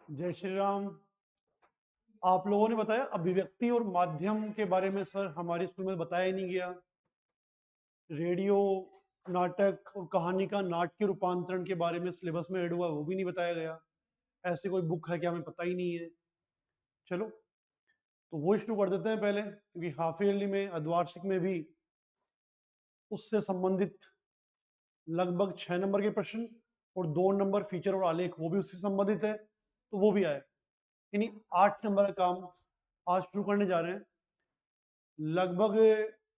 जय श्री राम। आप लोगों ने बताया अभिव्यक्ति और माध्यम के बारे में। सर हमारे स्कूल में बताया ही नहीं गया। रेडियो, नाटक और कहानी का नाट्य रूपांतरण के बारे में सिलेबस में ऐड हुआ, वो भी नहीं बताया गया। ऐसी कोई बुक है क्या, हमें पता ही नहीं है। चलो तो वो शुरू कर देते हैं पहले, क्योंकि हाफ ईयरली में अर्धवार्षिक में भी उससे संबंधित लगभग 6 नंबर के प्रश्न और 2 नंबर फीचर और आलेख वो भी उससे संबंधित है, तो वो भी आए। यानी 8 नंबर का काम आज शुरू करने जा रहे हैं। लगभग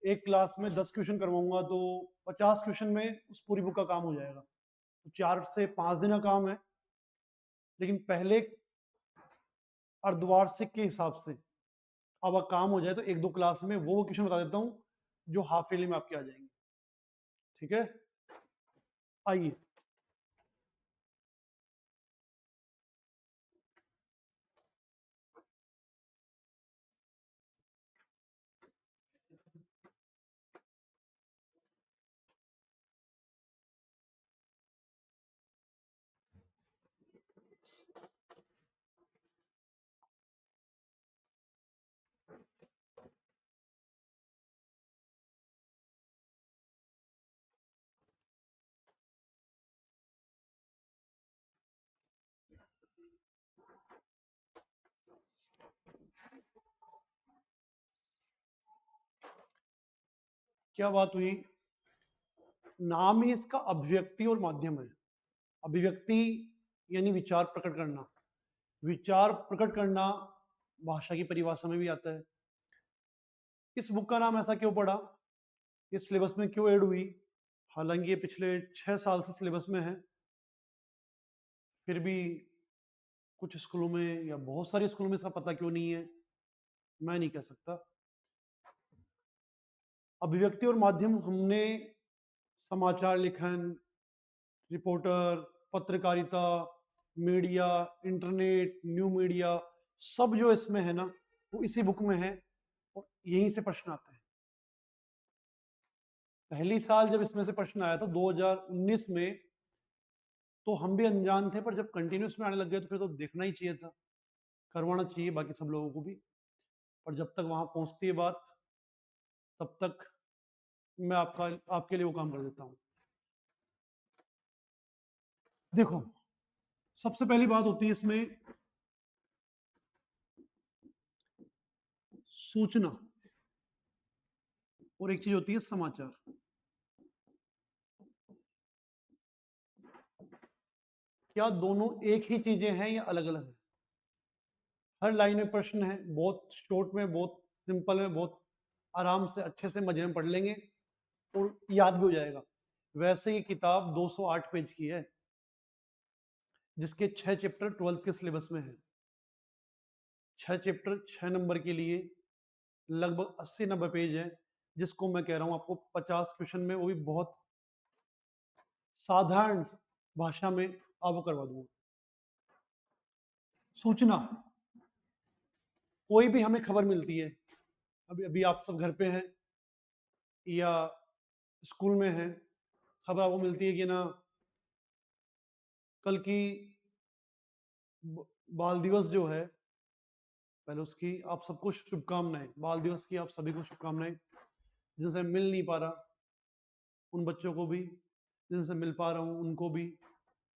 एक क्लास में 10 क्वेश्चन करवाऊंगा तो 50 क्वेश्चन में उस पूरी बुक का काम हो जाएगा। तो 4 से 5 दिन का काम है। लेकिन पहले अर्धवार्षिक के हिसाब से अब काम हो जाए तो 1-2 क्लास में वो क्वेश्चन बता देता हूँ जो हाफ ईयरली में आपके आ जाएंगे। ठीक है, आइए। क्या बात हुई, नाम ही इसका अभिव्यक्ति और माध्यम है। अभिव्यक्ति यानी विचार प्रकट करना। विचार प्रकट करना भाषा की परिभाषा में भी आता है। इस बुक का नाम ऐसा क्यों पड़ा, ये सिलेबस में क्यों ऐड हुई, हालांकि ये पिछले 6 साल से सिलेबस में है, फिर भी कुछ स्कूलों में या बहुत सारे स्कूलों में इसका पता क्यों नहीं है, मैं नहीं कह सकता। अभिव्यक्ति और माध्यम हमने समाचार लेखन, रिपोर्टर, पत्रकारिता, मीडिया, इंटरनेट, न्यू मीडिया, सब जो इसमें है ना वो इसी बुक में है और यहीं से प्रश्न आते हैं। पहली साल जब इसमें से प्रश्न आया था 2019 में, तो हम भी अनजान थे, पर जब कंटिन्यूस में आने लग गए तो फिर तो देखना ही चाहिए था, करवाना चाहिए बाकी सब लोगों को भी। पर जब तक वहां पहुंचती है बात, तब तक मैं आपके लिए वो काम कर देता हूँ। देखो, सबसे पहली बात होती है इसमें सूचना, और एक चीज होती है समाचार। क्या दोनों एक ही चीजें हैं या अलग अलग है? हर लाइन में प्रश्न है, बहुत शॉर्ट में, बहुत सिंपल में, बहुत आराम से अच्छे से मजे में पढ़ लेंगे और याद भी हो जाएगा। वैसे ही किताब 208 पेज की है, जिसके 6 चैप्टर 12th के सिलेबस में है। 6 चैप्टर 6 नंबर के लिए लगभग 80-90 पेज है, जिसको मैं कह रहा हूं आपको 50 क्वेश्चन में, वो भी बहुत साधारण भाषा में आपको करवा दूंगा। सूचना, कोई भी हमें खबर मिलती है, अभी अभी आप सब घर पे हैं या स्कूल में हैं, खबर आपको मिलती है कि ना कल की बाल दिवस जो है, पहले उसकी आप सबको शुभकामनाएं, बाल दिवस की आप सभी को शुभकामनाएं। जिनसे मिल नहीं पा रहा उन बच्चों को भी, जिनसे मिल पा रहा हूँ उनको भी,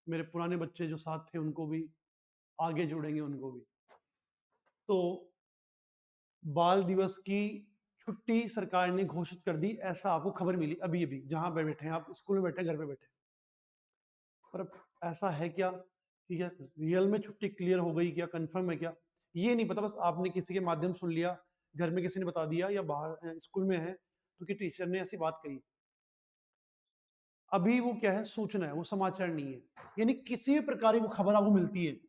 मेरे पुराने बच्चे जो साथ थे उनको भी, आगे जुड़ेंगे उनको भी। तो बाल दिवस की छुट्टी सरकार ने घोषित कर दी, ऐसा आपको खबर मिली अभी अभी, जहां पे बैठे हैं आप, स्कूल में बैठे, घर पे बैठे। पर अब ऐसा है क्या, ठीक है, रियल में छुट्टी क्लियर हो गई क्या, कंफर्म है क्या, ये नहीं पता। बस आपने किसी के माध्यम सुन लिया, घर में किसी ने बता दिया, या बाहर स्कूल में है तो कि टीचर ने ऐसी बात कही। अभी वो क्या है, सूचना है, वो समाचार नहीं है। यानी किसी भी प्रकार की वो खबर आपको मिलती है,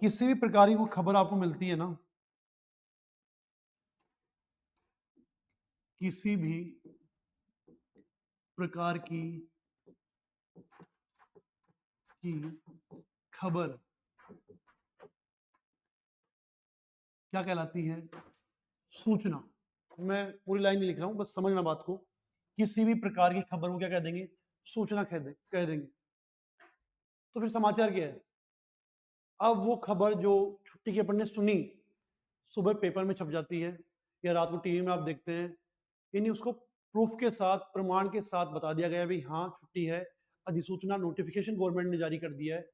किसी भी प्रकार की वो खबर आपको मिलती है ना, किसी भी प्रकार की खबर क्या कहलाती है, सूचना। मैं पूरी लाइन नहीं लिख रहा हूं, बस समझना बात को। किसी भी प्रकार की खबर को क्या कह देंगे, सूचना कह देंगे। तो तो फिर समाचार क्या है? अब वो खबर जो छुट्टी की अपन ने सुनी, सुबह पेपर में छप जाती है या रात को टीवी में आप देखते हैं, यानी उसको प्रूफ के साथ, प्रमाण के साथ बता दिया गया भी हाँ छुट्टी है, अधिसूचना नोटिफिकेशन गवर्नमेंट ने जारी कर दिया है।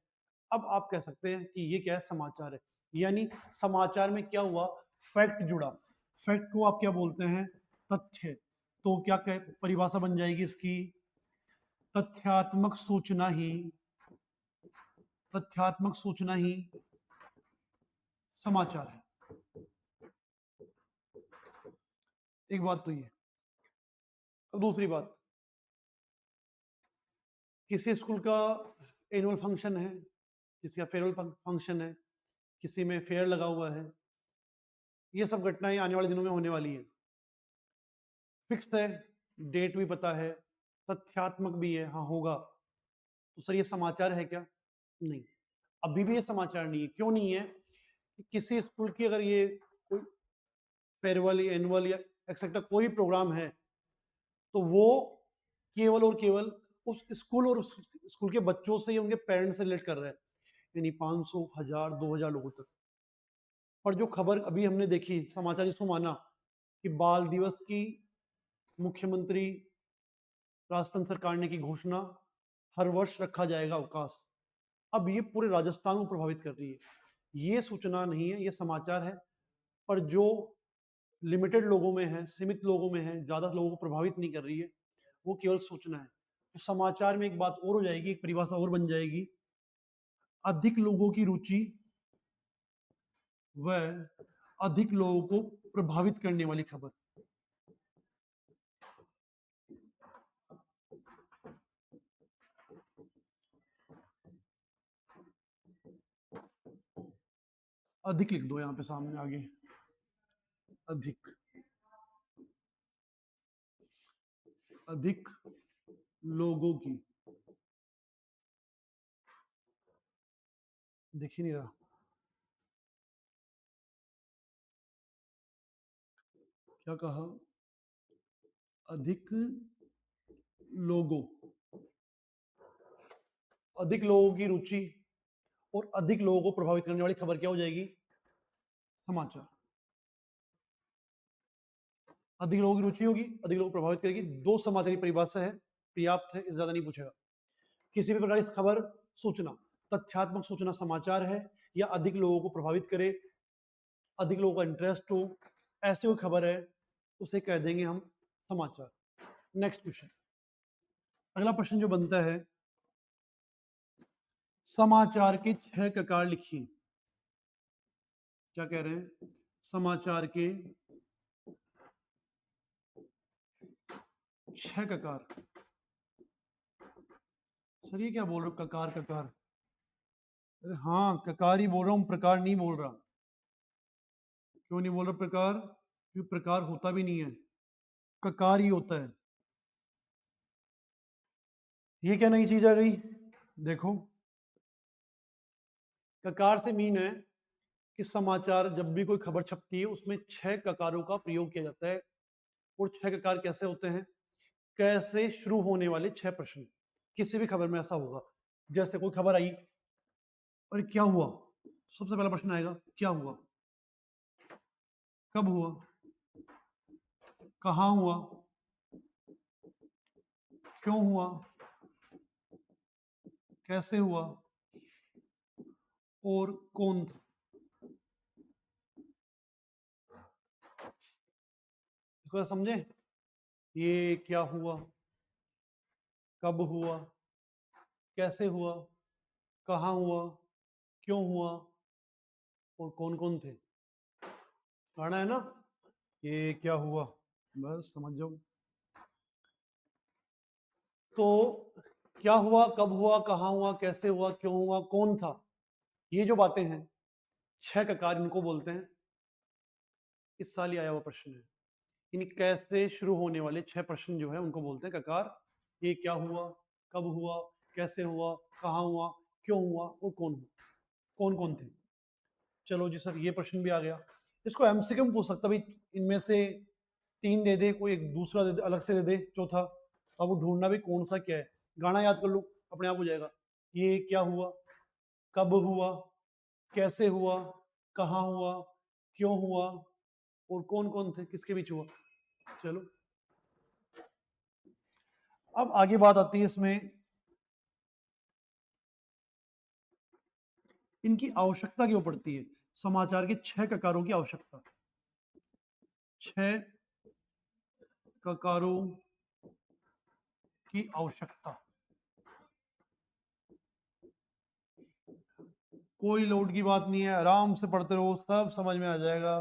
अब आप कह सकते हैं कि ये क्या है? समाचार है। यानी समाचार में क्या हुआ? फैक्ट जुड़ा। फैक्ट को आप क्या बोलते हैं? तथ्य। तो क्या परिभाषा बन जाएगी इसकी? तथ्यात्मक सूचना ही, तथ्यात्मक सूचना ही समाचार है। एक बात तो ये। अब दूसरी बात, किसी स्कूल का एनुअल फंक्शन है, किसी का फेयरवेल फंक्शन है, किसी में फेयर लगा हुआ है, ये सब घटनाएं आने वाले दिनों में होने वाली है। फिक्स है, डेट भी पता है, तथ्यात्मक भी है, हाँ होगा। तो सर ये समाचार है क्या? नहीं, अभी भी ये समाचार नहीं है। क्यों नहीं है? किसी स्कूल की अगर ये कोई फेयरवेल या एनुअल या एक्सेट्रा कोई प्रोग्राम है, तो वो केवल और केवल उस स्कूल और उस स्कूल के बच्चों से या उनके पेरेंट्स से रिलेट कर रहा है, यानी 500, 1000, 2000 लोगों तक। पर जो खबर अभी हमने देखी, समाचार इसको माना कि बाल दिवस की मुख्यमंत्री राजस्थान सरकार ने की घोषणा, हर वर्ष रखा जाएगा अवकाश। अब ये पूरे राजस्थान को प्रभावित कर रही है। ये सूचना नहीं है, ये समाचार है। पर जो लिमिटेड लोगों में है, सीमित लोगों में है, ज्यादा लोगों को प्रभावित नहीं कर रही है, वो केवल सूचना है। तो समाचार में एक बात और हो जाएगी, एक परिभाषा और बन जाएगी, अधिक लोगों की रुचि व अधिक लोगों को प्रभावित करने वाली खबर। अधिक लिख दो यहां पे सामने आगे, अधिक, अधिक लोगों की। दिख ही नहीं रहा, क्या कहा? अधिक लोगों, अधिक लोगों की रुचि और अधिक लोगों को प्रभावित करने वाली खबर क्या हो जाएगी? समाचार। अधिक लोगों की रुचि होगी, अधिक लोगों को प्रभावित करेगी, दो समाचार की परिभाषा है, पर्याप्त है, इससे ज्यादा नहीं पूछेगा। किसी भी प्रकार की खबर, सूचना, तथ्यात्मक सूचना समाचार है, या अधिक लोगों को प्रभावित करे, अधिक लोगों का इंटरेस्ट हो, ऐसे कोई खबर है, उसे कह देंगे हम समाचार। नेक्स्ट क्वेश्चन, अगला प्रश्न जो बनता है, समाचार के 6 ककार लिखिए। क्या कह रहे हैं? समाचार के 6 ककार। सर ये क्या बोल रहे हो, ककार ककार? अरे हाँ, ककार ही बोल रहा हूँ, प्रकार नहीं बोल रहा। क्यों नहीं बोल रहा प्रकार? क्योंकि प्रकार होता भी नहीं है, ककार ही होता है। ये क्या नई चीज आ गई? देखो, ककार से मीन है कि समाचार जब भी कोई खबर छपती है उसमें 6 ककारों का प्रयोग किया जाता है। और 6 ककार कैसे होते हैं? कैसे शुरू होने वाले 6 प्रश्न, किसी भी खबर में ऐसा होगा। जैसे कोई खबर आई, अरे क्या हुआ, सबसे पहला प्रश्न आएगा क्या हुआ, कब हुआ, कहाँ हुआ, क्यों हुआ, कैसे हुआ और कौन था। इसको समझे? ये क्या हुआ, कब हुआ, कैसे हुआ, कहाँ हुआ, क्यों हुआ और कौन कौन थे। गाना है ना, ये क्या हुआ, बस समझ जाओ। तो क्या हुआ, कब हुआ, कहाँ हुआ, कैसे हुआ, क्यों हुआ, कौन था, ये जो बातें हैं 6 ककार इनको बोलते हैं। इस साल ही आया हुआ प्रश्न है। इन कैसे शुरू होने वाले 6 प्रश्न जो है उनको बोलते हैं ककार। ये क्या हुआ, कब हुआ, कैसे हुआ, कहाँ हुआ, क्यों हुआ और कौन हुआ, कौन कौन थे। चलो जी सर, ये प्रश्न भी आ गया। इसको एमसीक्यू में पूछ सकता भाई, इनमें से 3 दे दे, कोई एक दूसरा दे दे, अलग से दे दे चौथा, अब वो ढूंढना भी कौन सा क्या है। गाना याद कर लो, अपने आप हो जाएगा। ये क्या हुआ, कब हुआ, कैसे हुआ, कहाँ हुआ, क्यों हुआ और कौन कौन थे, किसके बीच हुआ। चलो अब आगे बात आती है इसमें इनकी आवश्यकता क्यों पड़ती है। समाचार के 6 ककारों की आवश्यकता, 6 ककारों की आवश्यकता। कोई लोड की बात नहीं है, आराम से पढ़ते रहो, सब समझ में आ जाएगा,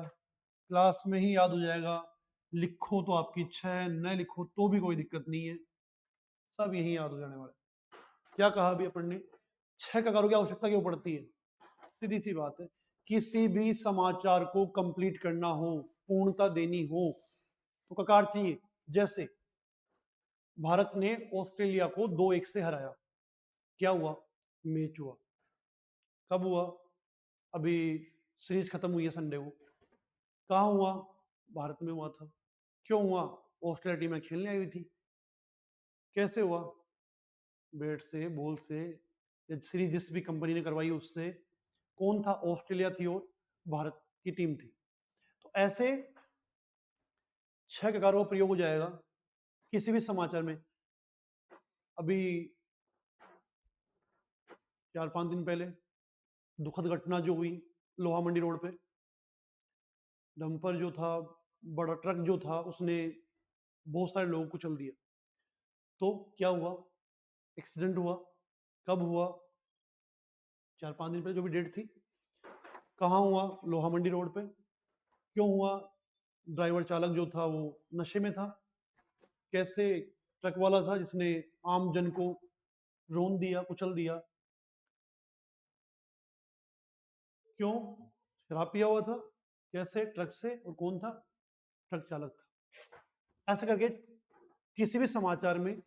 क्लास में ही याद हो जाएगा। लिखो तो आपकी इच्छा है, न लिखो तो भी कोई दिक्कत नहीं है, सब यही याद हो जाने वाला है। क्या कहा अभी अपन ने, 6 ककारों की आवश्यकता क्यों पड़ती है। सीधी सी बात है, किसी भी समाचार को कंप्लीट करना हो, पूर्णता देनी हो तो ककार चाहिए। जैसे भारत ने ऑस्ट्रेलिया को 2-1 से हराया, क्या हुआ, मैच हुआ। कब हुआ, अभी सीरीज खत्म हुई है संडे को। कहाँ हुआ, भारत में हुआ था। क्यों हुआ, ऑस्ट्रेलिया टीम में खेलने आई हुई थी। कैसे हुआ, बैट से, बॉल से, सीरीज जिस भी कंपनी ने करवाई उससे। कौन था, ऑस्ट्रेलिया थी और भारत की टीम थी। तो ऐसे 6 ककारों का प्रयोग हो जाएगा किसी भी समाचार में। अभी 4-5 दिन पहले दुखद घटना जो हुई लोहा मंडी रोड पे, डंपर जो था, बड़ा ट्रक जो था, उसने बहुत सारे लोगों को कुचल दिया। तो क्या हुआ, एक्सीडेंट हुआ। कब हुआ, 4-5 दिन पहले जो भी डेट थी। कहाँ हुआ, लोहा मंडी रोड पे। क्यों हुआ, ड्राइवर चालक जो था वो नशे में था। कैसे, ट्रक वाला था जिसने आम जन को रोन दिया, कुचल दिया। क्यों, शराब पिया हुआ था। कैसे, ट्रक से, और कौन था, ट्रक चालक था। ऐसा करके किसी भी समाचार में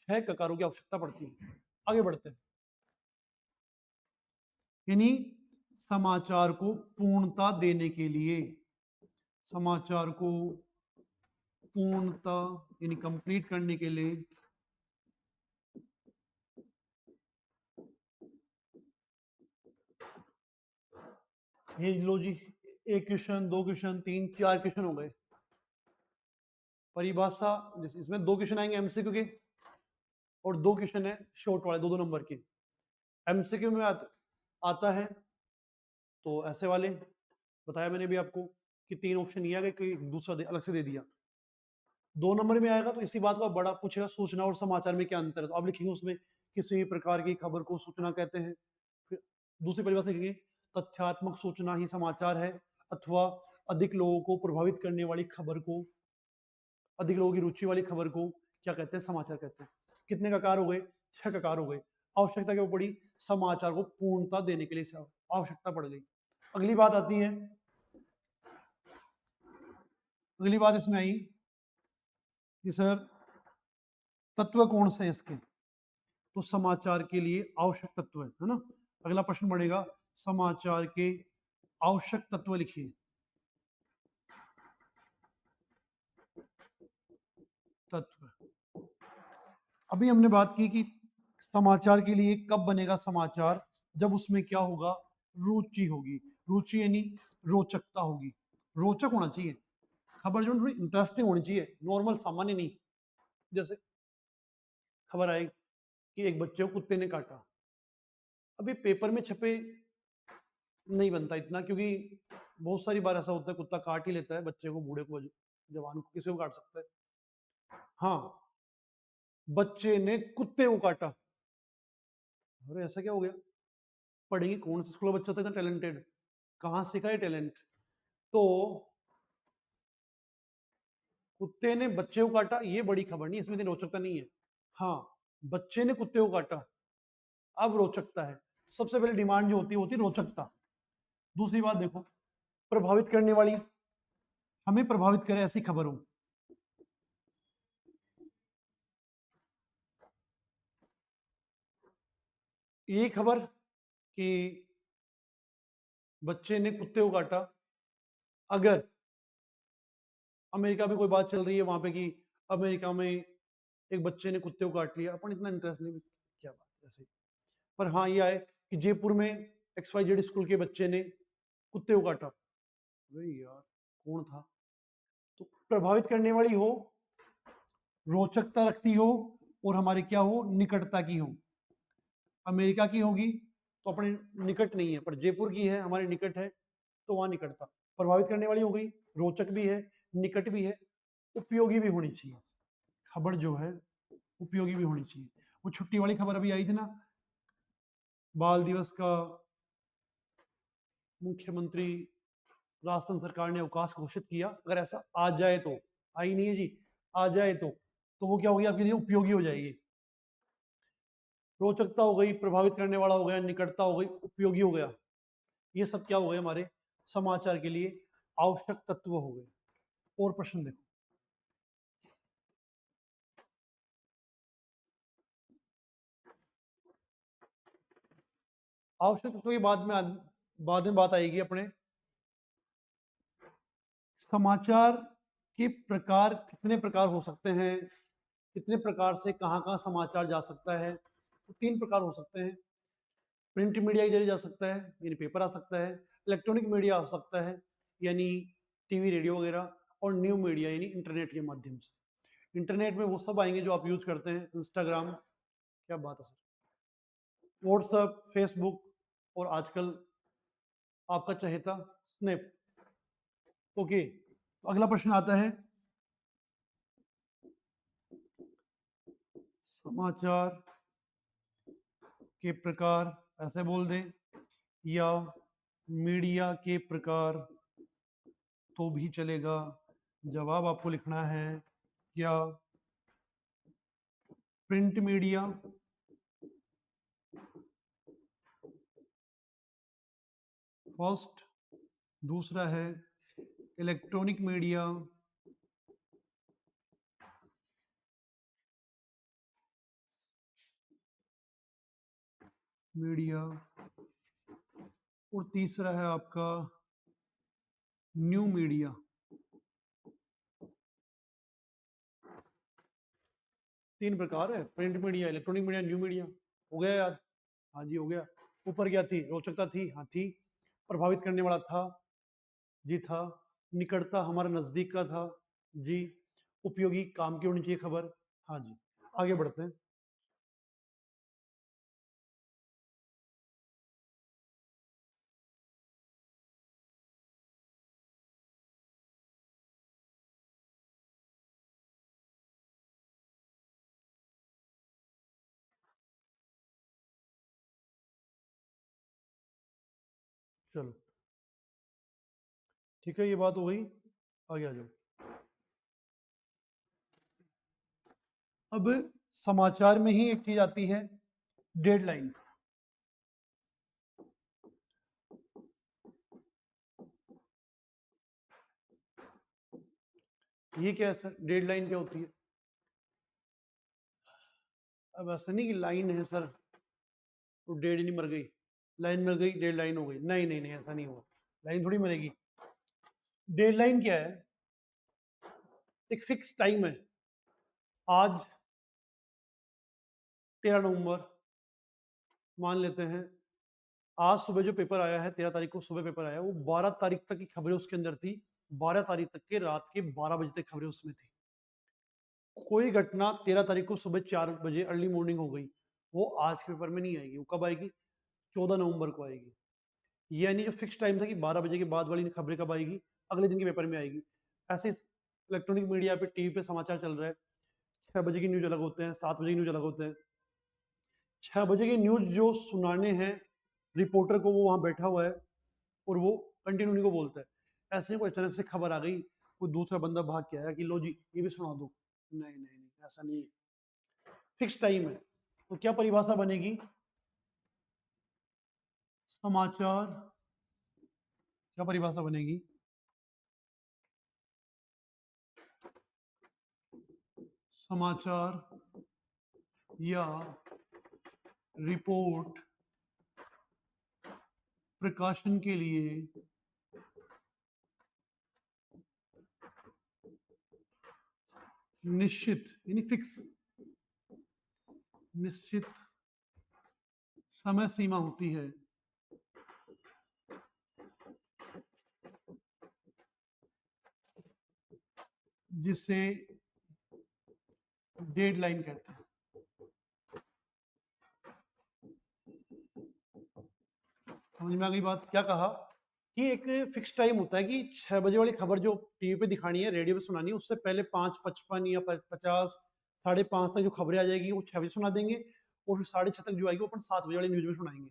6 ककारों की आवश्यकता पड़ती है। आगे बढ़ते हैं, यानी समाचार को पूर्णता देने के लिए, समाचार को पूर्णता यानी कंप्लीट करने के लिए ये लो जी, 1 क्वेश्चन, 2 क्वेश्चन, 3, 4 क्वेश्चन हो गए। परिभाषा, इसमें 2 क्वेश्चन आएंगे एमसीक्यू के और 2 क्वेश्चन है शॉर्ट वाले, 2-2 नंबर के। एमसीक्यू में आता है तो ऐसे वाले बताया मैंने भी आपको कि 3 ऑप्शन ये आ गए, कोई दूसरा अलग से दे दिया। 2 नंबर में आएगा तो इसी बात का बड़ा पूछेगा, सूचना और समाचार में क्या अंतर है। तो आप लिखेंगे उसमें किसी भी प्रकार की खबर को सूचना कहते हैं। फिर दूसरी परिभाषा लिखेंगे, तथ्यात्मक सूचना ही समाचार है, अथवा अधिक लोगों को प्रभावित करने वाली खबर को, अधिक लोगों की रुचि वाली खबर को क्या कहते हैं, समाचार कहते हैं। कितने ककार हो गए, 6 ककार हो गए। आवश्यकता क्यों पड़ी, समाचार को पूर्णता देने के लिए आवश्यकता पड़ गई। अगली बात आती है, अगली बात इसमें आई कि सर तत्व कौन से हैं इसके। तो समाचार के लिए आवश्यक तत्व है ना। अगला प्रश्न बढ़ेगा, समाचार के आवश्यक तत्व लिखिए। तत्व, अभी हमने बात की कि समाचार के लिए कब बनेगा समाचार, जब उसमें क्या होगा, रुचि होगी। रुचि यानी रोचकता होगी, रोचक होना चाहिए खबर, जो थोड़ी इंटरेस्टिंग होनी चाहिए, नॉर्मल सामान्य नहीं। जैसे खबर आई कि एक बच्चे को कुत्ते ने काटा, अभी पेपर में छपे नहीं बनता इतना, क्योंकि बहुत सारी बार ऐसा होता है कुत्ता काट ही लेता है बच्चे को, बूढ़े को, जवान को, किसी को काट सकता है। हाँ, बच्चे ने कुत्ते को काटा, अरे ऐसा क्या हो गया, पढ़ेंगे कौन सा स्कूल बच्चा था इतना टैलेंटेड, कहाँ सीखा है टैलेंट। तो कुत्ते ने बच्चे को काटा, ये बड़ी खबर नहीं, इसमें इतनी रोचकता नहीं है। हाँ, बच्चे ने कुत्ते को काटा, अब रोचकता है। सबसे पहले डिमांड जो होती है रोचकता। दूसरी बात देखो, प्रभावित करने वाली, हमें प्रभावित करे ऐसी खबर हो। ये खबर कि बच्चे ने कुत्ते को काटा, अगर अमेरिका में कोई बात चल रही है वहां पे कि अमेरिका में एक बच्चे ने कुत्ते को काट लिया, अपन इतना इंटरेस्ट नहीं, क्या बात है ऐसे। पर हाँ ये आए कि जयपुर में XYZ स्कूल के बच्चे ने कुत्ते को काटा। अरे यार कौन था? तो प्रभावित करने वाली हो, रोचकता रखती हो, और हमारी क्या हो, निकटता की हो। अमेरिका की होगी तो अपने निकट नहीं है, पर जयपुर की है, हमारे निकट है, तो वहां निकटता। प्रभावित करने वाली हो गई, रोचक भी है, निकट भी है, उपयोगी भी होनी चाहिए। खबर जो है उपयोगी भी होनी चाहिए। वो छुट्टी वाली खबर अभी आई थी ना, बाल दिवस का मुख्यमंत्री राजस्थान सरकार ने अवकाश घोषित किया, अगर ऐसा आ जाए तो, आई नहीं है जी, आ जाए तो वो क्या होगी आपके लिए, उपयोगी हो जाएगी। रोचकता हो गई, प्रभावित करने वाला हो गया, निकटता हो गई, उपयोगी हो गया। ये सब क्या हो गए हमारे समाचार के लिए आवश्यक तत्व हो गए। और प्रश्न देखो, आवश्यक तत्व की बाद में बात आएगी अपने। समाचार के प्रकार कितने प्रकार हो सकते हैं, कितने प्रकार से कहाँ कहाँ समाचार जा सकता है? तो 3 प्रकार हो सकते हैं। प्रिंट मीडिया के जरिए जा सकता है, यानी पेपर आ सकता है। इलेक्ट्रॉनिक मीडिया हो सकता है, यानी टीवी रेडियो वगैरह। और न्यू मीडिया यानी इंटरनेट के माध्यम से। इंटरनेट में वो सब आएंगे जो आप यूज करते हैं, इंस्टाग्राम, क्या बात है सर, व्हाट्सएप, फेसबुक, और आजकल आपका चहेता स्नैप। ओके, तो अगला प्रश्न आता है, समाचार के प्रकार ऐसे बोल दें, या मीडिया के प्रकार तो भी चलेगा। जवाब आपको लिखना है, क्या प्रिंट मीडिया, फर्स्ट, दूसरा है इलेक्ट्रॉनिक मीडिया, मीडिया, और तीसरा है आपका न्यू मीडिया। तीन प्रकार है, print media, electronic media, new media. हो गया याद? हाँ जी हो गया। ऊपर क्या थी, रोचकता थी, हाँ थी। प्रभावित करने वाला था, जी था। निकटता हमारा नजदीक का था, जी। उपयोगी, काम की होनी चाहिए खबर, हाँ जी। आगे बढ़ते हैं। चलो ठीक है, ये बात हो गई, आगे आ जाओ। अब समाचार में ही एक चीज आती है, डेडलाइन। ये क्या है सर, डेडलाइन क्या होती है? अब ऐसा नहीं कि लाइन है सर तो डेड नहीं मर गई, लाइन मर गई डेडलाइन हो गई, नहीं नहीं नहीं, ऐसा नहीं हुआ। लाइन थोड़ी मरेगी। डेडलाइन क्या है, एक फिक्स टाइम है। आज 13 नवंबर मान लेते हैं, आज सुबह जो पेपर आया है, 13 तारीख को सुबह पेपर आया, वो 12 तारीख तक की खबरें उसके अंदर थी। 12 तारीख तक के रात के 12 बजे तक खबरें उसमें थी। कोई घटना 13 तारीख को सुबह 4 बजे अर्ली मॉर्निंग हो गई, वो आज के पेपर में नहीं आएगी, वो कब आएगी, 14 नवंबर को आएगी। यानी जो फिक्स टाइम था कि 12 बजे के बाद वाली खबरें कब आएगी, अगले दिन के पेपर में आएगी। ऐसे इलेक्ट्रॉनिक मीडिया पे, टीवी पे समाचार चल रहा है, 6 बजे की न्यूज अलग होते हैं, 7 बजे की न्यूज अलग होते हैं। 6 बजे की न्यूज जो सुनाने हैं रिपोर्टर को, वो वहां बैठा हुआ है और वो कंटिन्यू उन्हीं को बोलता है। ऐसे ही कोई अचानक से खबर आ गई, कोई दूसरा बंदा भाग के आया कि लो जी ये भी सुना दो, नहीं नहीं नहीं, ऐसा नहीं है। फिक्स टाइम है, तो क्या परिभाषा बनेगी, समाचार, क्या परिभाषा बनेगी, समाचार या रिपोर्ट प्रकाशन के लिए निश्चित, यानी फिक्स, निश्चित समय सीमा होती है जिसे डेडलाइन कहते हैं। समझ में आ गई बात? क्या कहा कि एक फिक्स टाइम होता है कि 6 बजे वाली खबर जो टीवी पे दिखानी है, रेडियो पे सुनानी है, उससे पहले 5:55 या 50, 5:30 तक जो खबरें आ जाएगी वो 6 बजे सुना देंगे, और फिर 6:30 तक जो आएगी वो अपन 7 बजे वाली न्यूज में सुनाएंगे।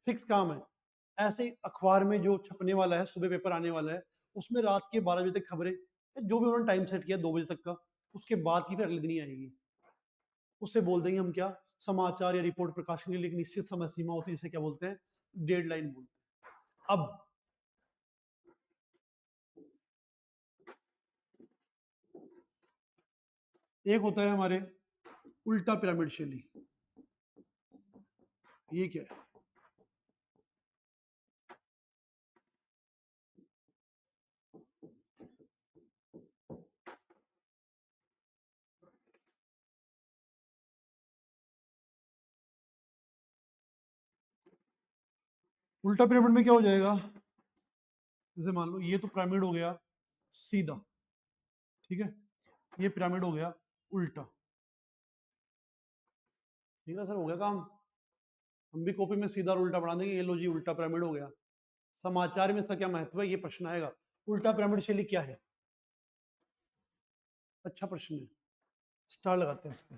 फिक्स काम है। ऐसे ही अखबार में जो छपने वाला है, सुबह पेपर आने वाला है, उसमें रात के 12 बजे तक खबरें, जो भी उन्होंने टाइम सेट किया 2 बजे तक का, उसके बाद की फिर अगले दिन ही आएगी। उससे बोल देंगे हम क्या, समाचार या रिपोर्ट प्रकाशन के लिए एक निश्चित समय सीमा होती है, जिसे क्या बोलते हैं, डेडलाइन बोलते हैं। अब एक होता है हमारे उल्टा पिरामिड शैली। ये क्या है? उल्टा पिरामिड में क्या हो जाएगा? जैसे मान लो ये तो पिरामिड हो गया सीधा, ठीक है, ये पिरामिड हो गया उल्टा। ठीक है सर, हो गया काम। हम भी कॉपी में सीधा और उल्टा बना देंगे। ये लो जी, उल्टा पिरामिड हो गया। समाचार में इसका क्या महत्व है, ये प्रश्न आएगा। उल्टा पिरामिड शैली क्या है? अच्छा प्रश्न है, स्टार लगाते हैं इस पे,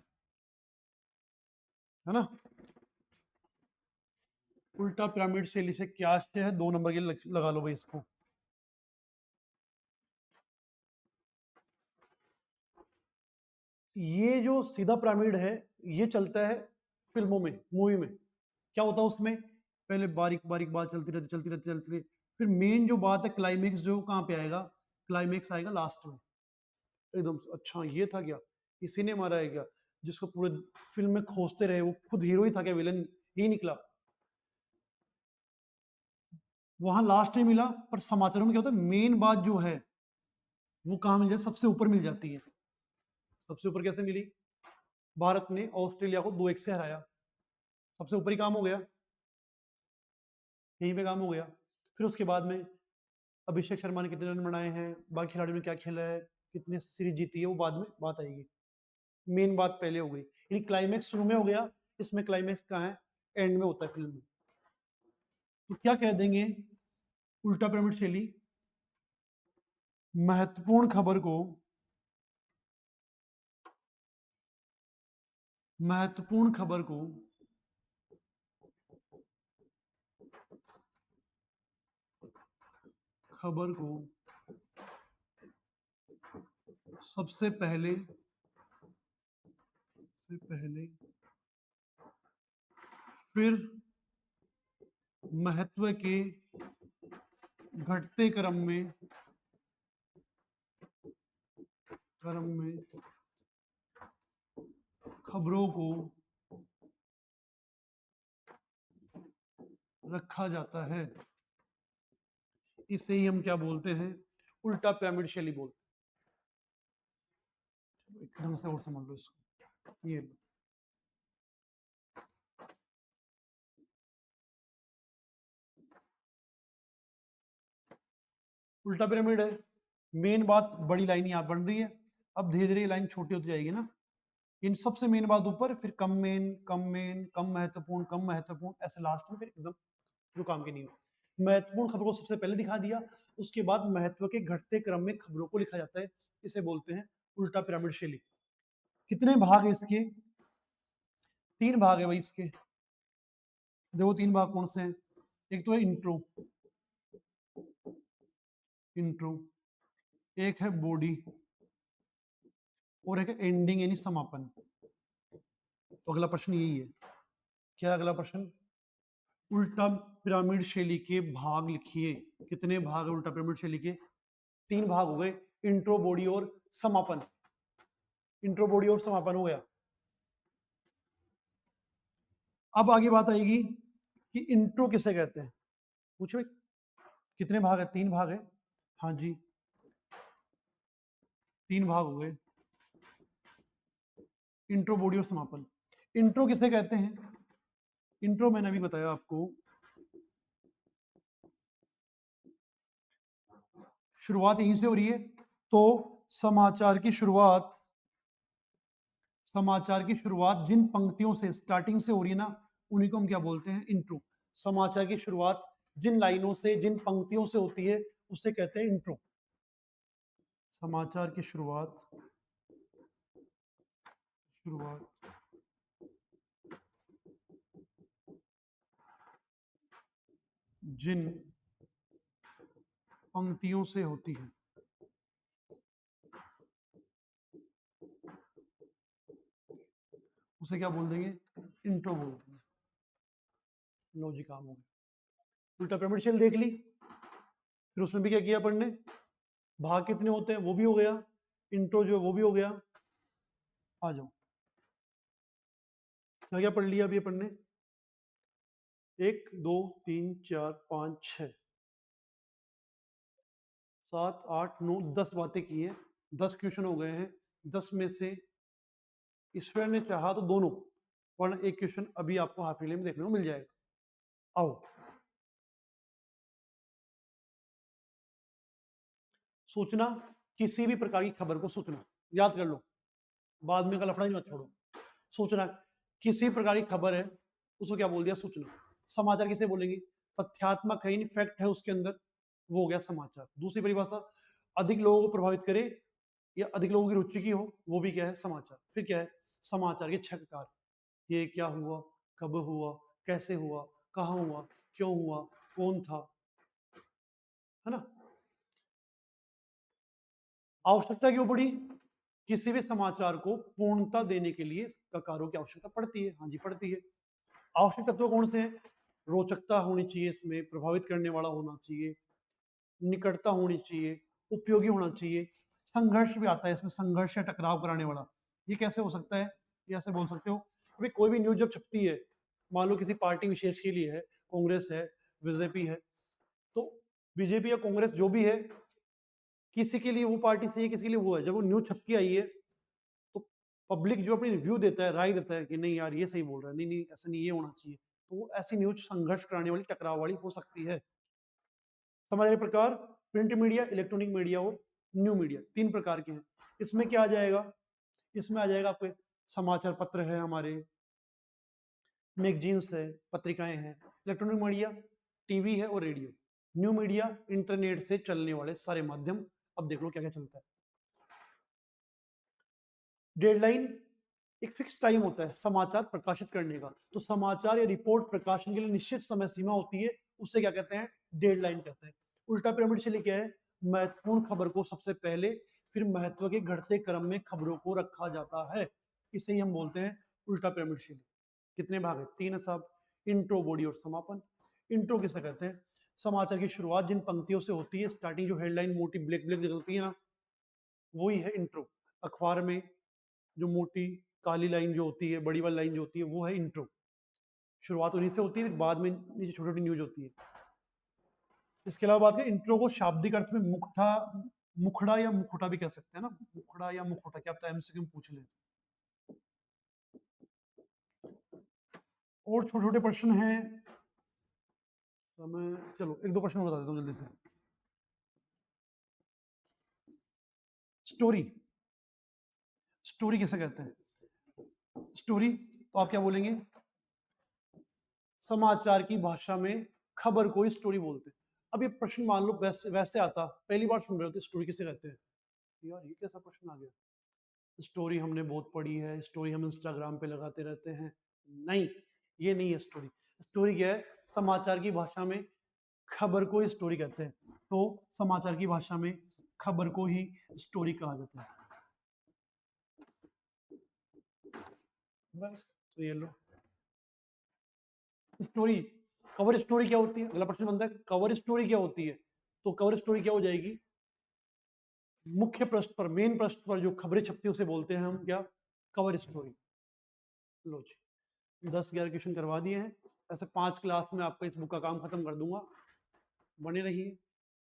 है ना। उल्टा पिरामिड शैली से क्या आशय है? 2 नंबर के लिए लगा लो भाई इसको। ये जो सीधा पिरामिड है, ये चलता है फिल्मों में, मूवी में। क्या होता है उसमें? पहले बारीक बारीक बात चलती रहती, चलती रहती, चलती रहती, फिर मेन जो बात है, क्लाइमेक्स जो कहाँ पे आएगा? क्लाइमेक्स आएगा लास्ट में, एकदम से। अच्छा ये था क्या, इसी ने मारा है क्या? जिसको पूरे फिल्म में खोजते रहे, वो खुद हीरो ही था क्या, विलन ही निकला? वहां लास्ट में मिला, पर समाचारों में क्या होता है, मेन बात जो है वो कहाँ मिल जाए? सबसे ऊपर मिल जाती है। सबसे ऊपर कैसे मिली? भारत ने ऑस्ट्रेलिया को 2-1 से हराया, सबसे ऊपर ही काम हो गया, यहीं पे काम हो गया। फिर उसके बाद में अभिषेक शर्मा ने कितने रन बनाए हैं, बाकी खिलाड़ियों ने क्या खेला है, कितने सीरीज जीती है, वो बाद में बात आएगी। मेन बात पहले हो गई, यानी क्लाइमेक्स शुरू में हो गया, इसमें क्लाइमेक्स कहाँ है? एंड में होता है फिल्म में। तो क्या कह देंगे उल्टा पिरामिड शैली? महत्वपूर्ण खबर को, महत्वपूर्ण खबर को खबर को सबसे पहले फिर महत्व के घटते क्रम में खबरों को रखा जाता है। इसे ही हम क्या बोलते हैं? उल्टा पिरामिड शैली बोलते हैं। एकदम से और समझ लो इसको। ये लो। उल्टा पिरामिड है, मेन बात बड़ी लाइन यहाँ बन रही है, अब धीरे धीरे लाइन छोटी होती जाएगी ना। इन सबसे मेन बात ऊपर, फिर कम मेन, कम मेन, कम महत्वपूर्ण, कम महत्वपूर्ण, ऐसे लास्ट में फिर एकदम जो काम की नहीं हो। महत्वपूर्ण खबरों को सबसे पहले दिखा दिया, उसके बाद महत्व के घटते क्रम में खबरों को लिखा जाता है। इसे बोलते हैं उल्टा पिरामिड शैली। कितने भाग है इसके? 3 भाग है भाई इसके। देखो 3 भाग कौन से हैं? एक तो है इंट्रो, इंट्रो, एक है बॉडी, और एक है एंडिंग यानी समापन। तो अगला प्रश्न यही है। क्या अगला प्रश्न? उल्टा पिरामिड शैली के भाग लिखिए। कितने भाग है उल्टा पिरामिड शैली के? 3 भाग हो गए, इंट्रो, बॉडी और समापन। इंट्रो, बॉडी और समापन हो गया। अब आगे बात आएगी कि इंट्रो किसे कहते हैं। पूछो कितने भाग है? 3 भाग है। हाँ जी, 3 भाग हो गए, इंट्रो, बॉडी और समापन। इंट्रो किसे कहते हैं? इंट्रो मैंने अभी बताया आपको, शुरुआत यहीं से हो रही है। तो समाचार की शुरुआत जिन पंक्तियों से, स्टार्टिंग से हो रही है ना, उन्हीं को हम क्या बोलते हैं? इंट्रो। समाचार की शुरुआत जिन लाइनों से, जिन पंक्तियों से होती है, उससे कहते हैं इंट्रो। समाचार की शुरुआत जिन पंक्तियों से होती है, उसे क्या बोल देंगे? इंट्रो बोल देंगे। लो जी, काम हो गया। उल्टा पिरामिड शेल देख ली, फिर उसमें भी क्या किया अपन ने? भाग कितने होते हैं वो भी हो गया, इंट्रो जो है वो भी हो गया। आ जाओ, क्या क्या पढ़ लिया अभी अपन ने? 1 2 3 4 5 6 7 8 9 10 बातें की हैं, 10 क्वेश्चन हो गए हैं। 10 में से ईश्वर ने चाहा तो दोनों, वरना एक क्वेश्चन अभी आपको हाफ ईयरली में देखने को मिल जाएगा। आओ, सोचना, किसी भी प्रकार की खबर को सोचना, याद कर लो, बाद में का लफड़ा ही मत छोड़ो। सोचना, किसी प्रकार की खबर है, उसको क्या बोल दिया? सूचना। समाचार किसे बोलेंगे? तथ्यात्मक है, फैक्ट है उसके अंदर, वो हो गया समाचार। दूसरी परिभाषा, अधिक लोगों को प्रभावित करे या अधिक लोगों की रुचि की हो, वो भी क्या है? समाचार। फिर क्या है? समाचार के 6 प्रकार। ये क्या हुआ, कब हुआ, कैसे हुआ, कहाँ हुआ, क्यों हुआ, कौन था, है ना? आवश्यकता क्यों पड़ी? किसी भी समाचार को पूर्णता देने के लिए ककारों की आवश्यकता पड़ती है। हाँ जी, पड़ती है। आवश्यक तत्व कौन से हैं? रोचकता होनी चाहिए, इसमें प्रभावित करने वाला होना चाहिए, निकटता होनी चाहिए, उपयोगी होना चाहिए। संघर्ष भी आता है इसमें, संघर्ष या टकराव कराने वाला। ये कैसे हो सकता है? ये ऐसे बोल सकते हो, अभी कोई भी न्यूज जब छपती है, मान लो किसी पार्टी विशेष के लिए है, कांग्रेस है, बीजेपी है, तो बीजेपी या कांग्रेस जो भी है, किसी के लिए वो पार्टी सही है, किसी के लिए वो है। जब वो न्यूज छप के आई है, तो पब्लिक जो अपनी रिव्यू देता है, राय देता है कि नहीं यार ये सही बोल रहा है, नहीं नहीं ऐसा नहीं, ये होना चाहिए, तो वो ऐसी न्यूज संघर्ष कराने वाली, टकराव वाली हो सकती है। समाचार प्रकार, प्रिंट मीडिया, इलेक्ट्रॉनिक मीडिया और न्यू मीडिया, 3 प्रकार के हैं। इसमें क्या आ जाएगा? इसमें आ जाएगा आपके समाचार पत्र है, हमारे मैगजीन्स है, पत्रिकाएं हैं। इलेक्ट्रॉनिक मीडिया टीवी है और रेडियो। न्यू मीडिया इंटरनेट से चलने वाले सारे माध्यम। अब देख लो क्या क्या चलता है। डेडलाइन, एक फिक्स टाइम होता है समाचार प्रकाशित करने का, तो समाचार या रिपोर्ट प्रकाशन के लिए निश्चित समय सीमा होती है, उससे क्या कहते हैं? डेडलाइन कहते हैं। उल्टा पिरामिड से लिखे है, महत्वपूर्ण खबर को सबसे पहले, फिर महत्व के घटते क्रम में खबरों को रखा जाता है। इसे ही हम बोलते हैं उल्टा पिरामिड शैली। कितने भाग है? 3 है साहब। इंट्रो, बॉडी और समापन। इंट्रो किसे कहते हैं? समाचार की शुरुआत जिन पंक्तियों से होती है, स्टार्टिंग जो हेडलाइन मोटी ब्लैक ब्लैक निकलती है ना, वही है इंट्रो। अखबार में जो मोटी काली लाइन जो होती है, बड़ी वाली लाइन जो होती है, वो है इंट्रो। शुरुआत उन्हीं से होती है, बाद में नीचे छोटी छोटी न्यूज होती है। इसके अलावा बात करें, इंट्रो को शाब्दिक अर्थ में मुखड़ा या मुखोटा भी कह सकते हैं ना, मुखड़ा या मुखोटा, क्या पता एमसीक्यू में पूछ ले। और छोटे छोटे प्रश्न हैं, तो मैं चलो 1 2 प्रश्न बता देता हूँ जल्दी से। स्टोरी, स्टोरी किसे कहते हैं? स्टोरी, तो आप क्या बोलेंगे? समाचार की भाषा में खबर को ही स्टोरी बोलते हैं। अब ये प्रश्न मान लो वैसे वैसे आता, पहली बार सुन रहे हो तो स्टोरी किसे कहते हैं? यार ये कैसा प्रश्न आ गया? स्टोरी हमने बहुत पढ़ी है, स्टोरी हम इंस्टाग्राम पे लगाते रहते हैं। नहीं, ये नहीं है स्टोरी। स्टोरी क्या है? समाचार की भाषा में खबर को ही स्टोरी कहते हैं। तो समाचार की भाषा में खबर को ही स्टोरी कहा जाता है। बस, तो ये लो स्टोरी। कवर स्टोरी क्या होती है? अगला प्रश्न बनता है, कवर स्टोरी क्या होती है? तो कवर स्टोरी क्या हो जाएगी? मुख्य पृष्ठ पर, मेन पृष्ठ पर जो खबरें छपती है उसे बोलते हैं हम क्या? Cover story. लो जी, 10 11 क्वेश्चन करवा दिए हैं। ऐसे 5 क्लास में आपका इस बुक का काम खत्म कर दूंगा। बने रहिए,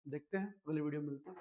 देखते हैं अगले वीडियो में मिलते हैं।